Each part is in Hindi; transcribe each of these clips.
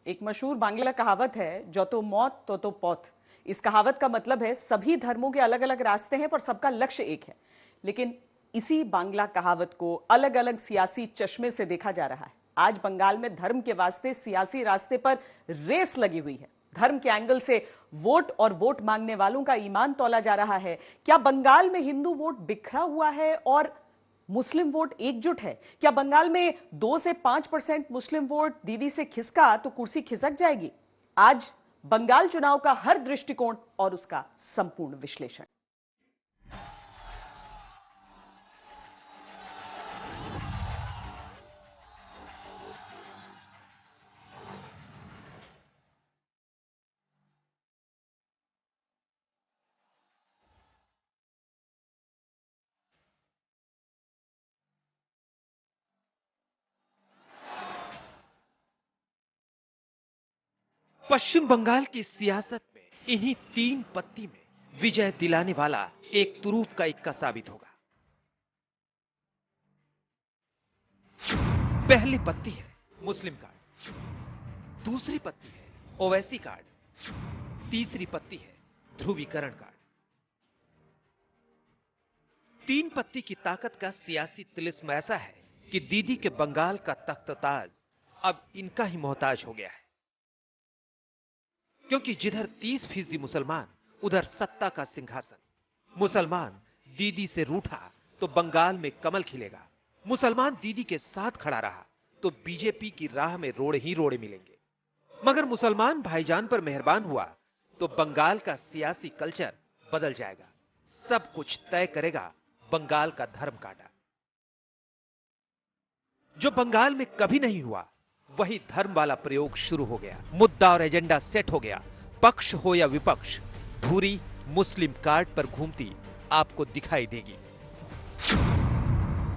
एक मशहूर बांग्ला कहावत है, जो तो मौत तो पौत। इस कहावत का मतलब है सभी धर्मों के अलग अलग रास्ते हैं पर सबका लक्ष्य एक है। लेकिन इसी बांग्ला कहावत को अलग अलग सियासी चश्मे से देखा जा रहा है। आज बंगाल में धर्म के वास्ते सियासी रास्ते पर रेस लगी हुई है। धर्म के एंगल से वोट और वोट मांगने वालों का ईमान तौला जा रहा है। क्या बंगाल में हिंदू वोट बिखरा हुआ है और मुस्लिम वोट एकजुट है? क्या बंगाल में 2 से 5% मुस्लिम वोट दीदी से खिसका तो कुर्सी खिसक जाएगी? आज बंगाल चुनाव का हर दृष्टिकोण और उसका संपूर्ण विश्लेषण। पश्चिम बंगाल की सियासत में इन्हीं 3 पत्ती में विजय दिलाने वाला एक तुरूप का इक्का साबित होगा। पहली पत्ती है मुस्लिम कार्ड, दूसरी पत्ती है ओवैसी कार्ड, तीसरी पत्ती है ध्रुवीकरण कार्ड। 3 पत्ती की ताकत का सियासी तिलिस्म ऐसा है कि दीदी के बंगाल का तख्त-ताज अब इनका ही मोहताज हो गया है, क्योंकि जिधर 30% मुसलमान उधर सत्ता का सिंहासन। मुसलमान दीदी से रूठा तो बंगाल में कमल खिलेगा, मुसलमान दीदी के साथ खड़ा रहा तो बीजेपी की राह में रोड़े ही रोड़े मिलेंगे। मगर मुसलमान भाईजान पर मेहरबान हुआ तो बंगाल का सियासी कल्चर बदल जाएगा। सब कुछ तय करेगा बंगाल का धर्म काटा। जो बंगाल में कभी नहीं हुआ वही धर्म वाला प्रयोग शुरू हो गया। मुद्दा और एजेंडा सेट हो गया। पक्ष हो या विपक्ष, धुरी मुस्लिम कार्ड पर घूमती आपको दिखाई देगी।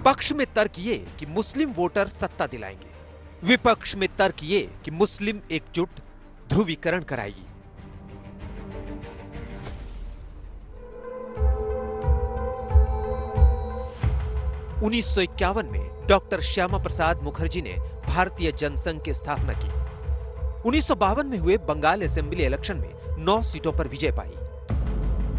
पक्ष में तर्क ये कि मुस्लिम वोटर सत्ता दिलाएंगे, विपक्ष में तर्क ये कि मुस्लिम एकजुट ध्रुवीकरण कराएगी। उन्नीस सौ 1951 में डॉक्टर श्यामा प्रसाद मुखर्जी ने भारतीय जनसंघ की स्थापना की। 1952 में हुए बंगाल असेंबली इलेक्शन में 9 सीटों पर विजय पाई।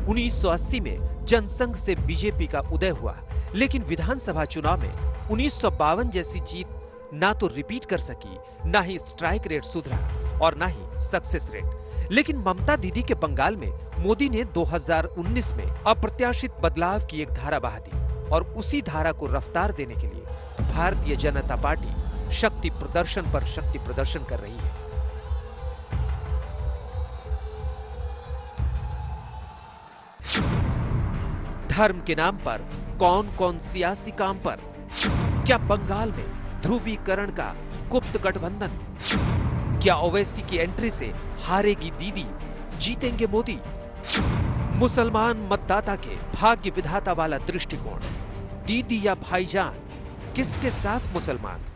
1980 में जनसंघ से बीजेपी का उदय हुआ, लेकिन विधानसभा चुनाव में 1952 जैसी जीत ना तो रिपीट कर सकी, ना ही स्ट्राइक रेट सुधरा और ना ही सक्सेस रेट। लेकिन ममता दीदी के बंगाल में मोदी ने 2019 में अप्रत्याशित बदलाव की एक धारा बहा दी और उसी धारा को रफ्तार देने के लिए भारतीय जनता पार्टी शक्ति प्रदर्शन पर शक्ति प्रदर्शन कर रही है। धर्म के नाम पर कौन कौन सियासी काम पर? क्या बंगाल में ध्रुवीकरण का गुप्त गठबंधन? क्या ओवैसी की एंट्री से हारेगी दीदी, जीतेंगे मोदी? मुसलमान मतदाता के भाग्य विधाता वाला दृष्टिकोण, दीदी या भाईजान, किसके साथ मुसलमान?